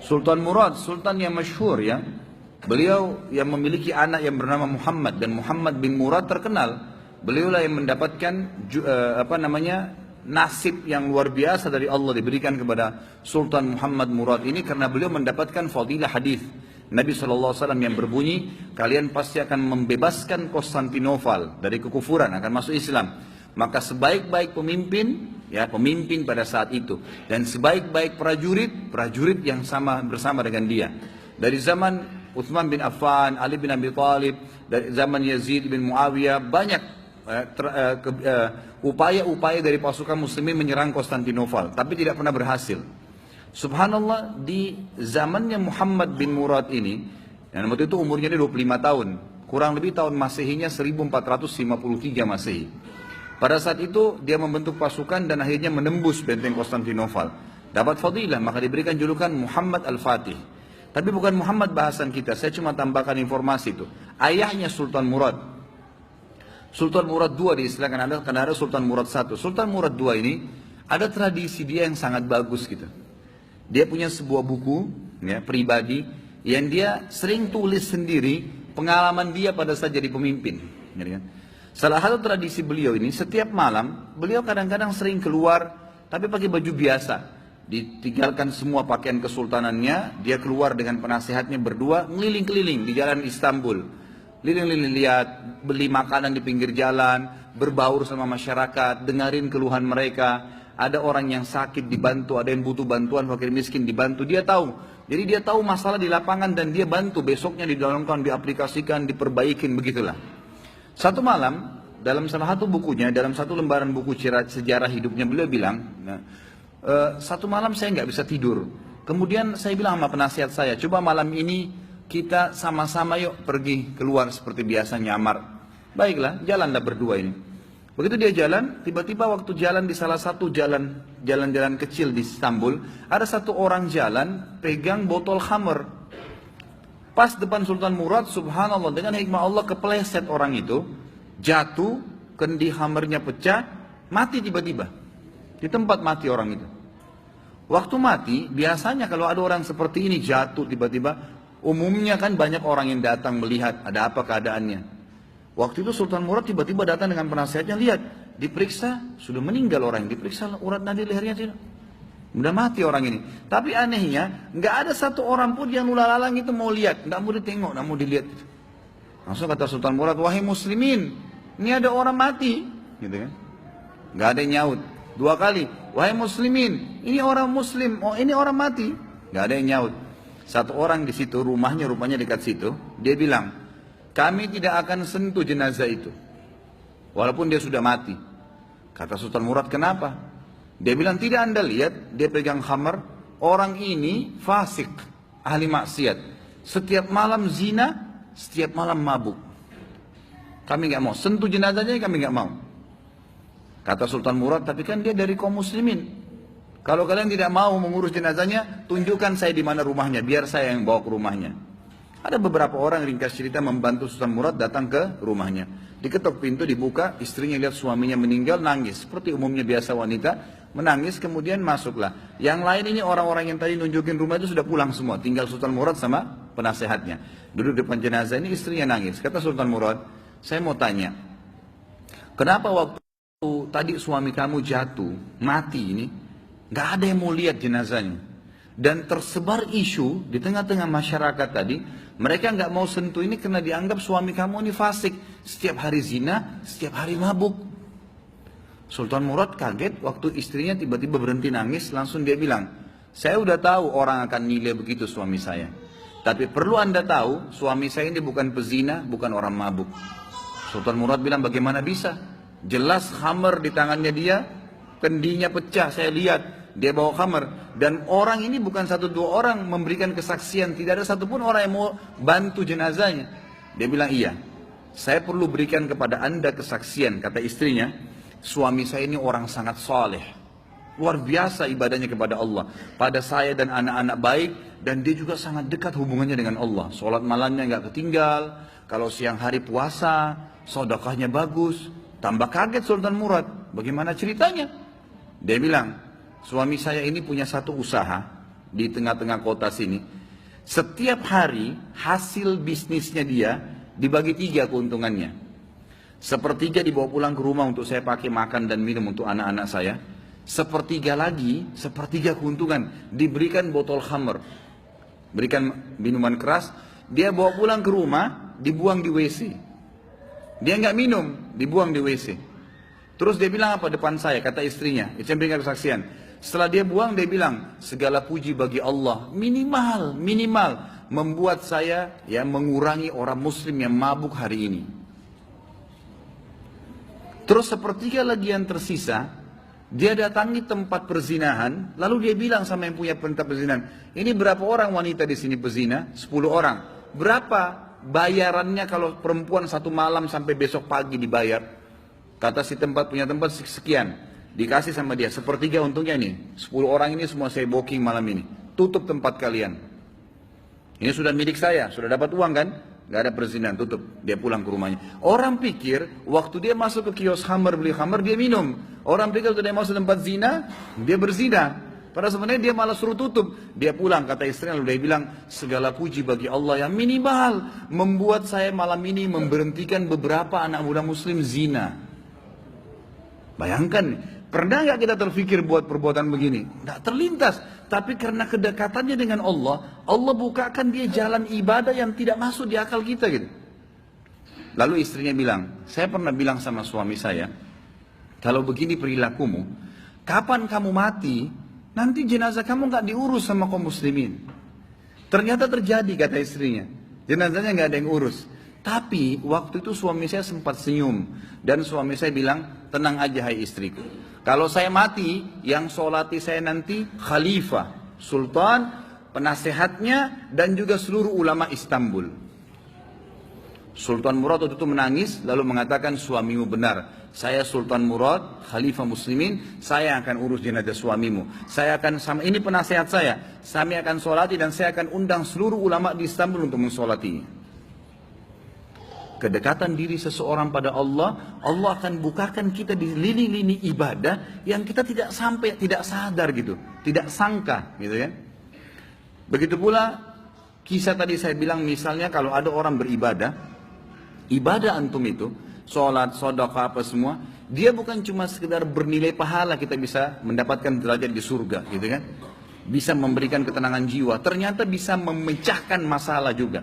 Sultan Murad, sultan yang masyhur ya. Beliau yang memiliki anak yang bernama Muhammad, dan Muhammad bin Murad terkenal. Beliaulah yang mendapatkan nasib yang luar biasa dari Allah diberikan kepada Sultan Muhammad Murad ini, karena beliau mendapatkan fadilah hadis Nabi SAW yang berbunyi, kalian pasti akan membebaskan Konstantinopel dari kekufuran, akan masuk Islam. Maka sebaik-baik pemimpin, ya pemimpin pada saat itu, dan sebaik-baik prajurit, prajurit yang sama bersama dengan dia. Dari zaman Utsman bin Affan, Ali bin Abi Thalib, dari zaman Yazid bin Muawiyah, banyak upaya-upaya dari pasukan muslimin menyerang Konstantinopel, tapi tidak pernah berhasil. Subhanallah, di zamannya Muhammad bin Murad ini, yang waktu itu umurnya dia 25 tahun, kurang lebih tahun Masehinya 1453 Masehi. Pada saat itu dia membentuk pasukan dan akhirnya menembus benteng Konstantinopel. Dapat fadilah, maka diberikan julukan Muhammad Al-Fatih. Tapi bukan Muhammad bahasan kita, saya cuma tambahkan informasi itu. Ayahnya Sultan Murad. Sultan Murad II diistilahkan, karena ada Sultan Murad I. Sultan Murad II ini ada tradisi dia yang sangat bagus gitu. Dia punya sebuah buku ya, pribadi yang dia sering tulis sendiri pengalaman dia pada saat jadi pemimpin. Ya, kan? Salah satu tradisi beliau ini, setiap malam beliau kadang-kadang sering keluar tapi pakai baju biasa. Ditinggalkan semua pakaian kesultanannya, dia keluar dengan penasehatnya berdua, ngeliling-keliling di jalan Istanbul. Liling-liling lihat, beli makanan di pinggir jalan, berbaur sama masyarakat, dengerin keluhan mereka. Ada orang yang sakit dibantu, ada yang butuh bantuan, fakir miskin dibantu, dia tahu. Jadi dia tahu masalah di lapangan dan dia bantu, besoknya didalamkan, diaplikasikan, diperbaikin, begitulah. Satu malam, dalam salah satu bukunya, dalam satu lembaran buku sejarah hidupnya, beliau bilang, satu malam saya nggak bisa tidur. Kemudian saya bilang sama penasihat saya, coba malam ini kita sama-sama yuk pergi keluar seperti biasa nyamar. Baiklah, jalanlah berdua ini. Begitu dia jalan, tiba-tiba waktu jalan di salah satu jalan-jalan kecil di Istanbul, ada satu orang jalan pegang botol khamr. Pas depan Sultan Murad, subhanallah, dengan hikmah Allah kepleset orang itu, jatuh, kendi khamrnya pecah, mati tiba-tiba. Di tempat mati orang itu. Waktu mati, biasanya kalau ada orang seperti ini jatuh tiba-tiba, umumnya kan banyak orang yang datang melihat ada apa keadaannya. Waktu itu Sultan Murad tiba-tiba datang dengan penasihatnya, lihat, diperiksa, sudah meninggal orang, diperiksa urat nadi lehernya tidak. Udah mati orang ini. Tapi anehnya, nggak ada satu orang pun yang lalang itu mau lihat, nggak mau ditengok, nggak mau dilihat. Langsung kata Sultan Murad, wahai muslimin, ini ada orang mati, gitu kan? Nggak ada yang nyaut. Dua kali, wahai muslimin, ini orang muslim, oh ini orang mati, nggak ada yang nyaut. Satu orang di situ, rumahnya rupanya dekat situ, dia bilang, kami tidak akan sentuh jenazah itu, walaupun dia sudah mati. Kata Sultan Murad, kenapa? Dia bilang, tidak anda lihat, dia pegang khamar, orang ini fasik, ahli maksiat. Setiap malam zina, setiap malam mabuk. Kami nggak mau, sentuh jenazahnya kami nggak mau. Kata Sultan Murad, tapi kan dia dari kaum muslimin. Kalau kalian tidak mau mengurus jenazahnya, tunjukkan saya di mana rumahnya, biar saya yang bawa ke rumahnya. Ada beberapa orang ringkas cerita membantu Sultan Murad datang ke rumahnya. Diketok pintu, dibuka, istrinya lihat suaminya meninggal, nangis. Seperti umumnya biasa wanita, menangis, kemudian masuklah. Yang lain ini orang-orang yang tadi nunjukin rumah itu sudah pulang semua. Tinggal Sultan Murad sama penasehatnya. Duduk depan jenazah ini, istrinya nangis. Kata Sultan Murad, saya mau tanya, kenapa waktu tadi suami kamu jatuh, mati ini, nggak ada yang mau lihat jenazahnya. Dan tersebar isu di tengah-tengah masyarakat tadi, mereka nggak mau sentuh ini karena dianggap suami kamu ini fasik, setiap hari zina, setiap hari mabuk. Sultan Murad kaget waktu istrinya tiba-tiba berhenti nangis, langsung dia bilang, saya udah tahu orang akan nilai begitu suami saya. Tapi perlu anda tahu, suami saya ini bukan pezina, bukan orang mabuk. Sultan Murad bilang, bagaimana bisa? Jelas khamar di tangannya dia, kendinya pecah, saya lihat. Dia bawa khamar. Dan orang ini bukan satu dua orang memberikan kesaksian. Tidak ada satupun orang yang mau bantu jenazahnya. Dia bilang, iya, saya perlu berikan kepada anda kesaksian. Kata istrinya, suami saya ini orang sangat saleh, luar biasa ibadahnya kepada Allah, pada saya dan anak-anak baik. Dan dia juga sangat dekat hubungannya dengan Allah. Sholat malamnya nggak ketinggal. Kalau siang hari puasa, sedekahnya bagus. Tambah kaget Sultan Murad, bagaimana ceritanya? Dia bilang, suami saya ini punya satu usaha, di tengah-tengah kota sini. Setiap hari hasil bisnisnya dia dibagi 3 keuntungannya. Sepertiga dibawa pulang ke rumah untuk saya pakai makan dan minum untuk anak-anak saya. Sepertiga lagi, sepertiga keuntungan diberikan botol khamr, berikan minuman keras. Dia bawa pulang ke rumah, dibuang di WC. Dia nggak minum, dibuang di WC. Terus dia bilang apa depan saya, kata istrinya, itu yang berikan kesaksian. Setelah dia buang, dia bilang, segala puji bagi Allah, minimal membuat saya mengurangi orang muslim yang mabuk hari ini. Terus sepertiga lagi yang tersisa, dia datangi tempat perzinahan, lalu dia bilang sama yang punya tempat perzinahan, ini berapa orang wanita di sini pezina? 10 orang. Berapa bayarannya kalau perempuan 1 malam sampai besok pagi dibayar? Kata si punya tempat sekian. Dikasih sama dia, sepertiga untungnya nih. 10 orang ini semua saya booking malam ini. Tutup tempat kalian. Ini sudah milik saya, sudah dapat uang kan? Gak ada perzinahan, tutup. Dia pulang ke rumahnya. Orang pikir, waktu dia masuk ke kios khamr, beli khamr, dia minum. Orang pikir waktu dia masuk tempat zina, dia berzina. Padahal sebenarnya dia malah suruh tutup. Dia pulang, kata istrinya, lalu dia bilang, segala puji bagi Allah yang minimal membuat saya malam ini memberhentikan beberapa anak muda muslim zina. Bayangkan, pernah gak kita terfikir buat perbuatan begini? Tidak terlintas. Tapi karena kedekatannya dengan Allah, Allah bukakan dia jalan ibadah yang tidak masuk di akal kita gitu. Lalu istrinya bilang, saya pernah bilang sama suami saya, kalau begini perilakumu, kapan kamu mati, nanti jenazah kamu gak diurus sama kaum muslimin. Ternyata terjadi, kata istrinya. Jenazahnya gak ada yang urus. Tapi waktu itu suami saya sempat senyum. Dan suami saya bilang, tenang aja hai istriku. Kalau saya mati, yang solati saya nanti khalifah, sultan, penasehatnya, dan juga seluruh ulama Istanbul. Sultan Murad waktu itu menangis, lalu mengatakan, suamimu benar. Saya Sultan Murad, khalifah muslimin, saya akan urus jenazah suamimu. Saya akan, ini penasehat saya, kami akan solati dan saya akan undang seluruh ulama di Istanbul untuk mensolatinya. Kedekatan diri seseorang pada Allah, Allah akan bukakan kita di lini-lini ibadah yang kita tidak sadar gitu, tidak sangka gitu ya. Begitu pula kisah tadi saya bilang, misalnya kalau ada orang beribadah, ibadah antum itu, sholat, sedekah apa semua, dia bukan cuma sekedar bernilai pahala kita bisa mendapatkan derajat di surga gitu kan. Bisa memberikan ketenangan jiwa, ternyata bisa memecahkan masalah juga.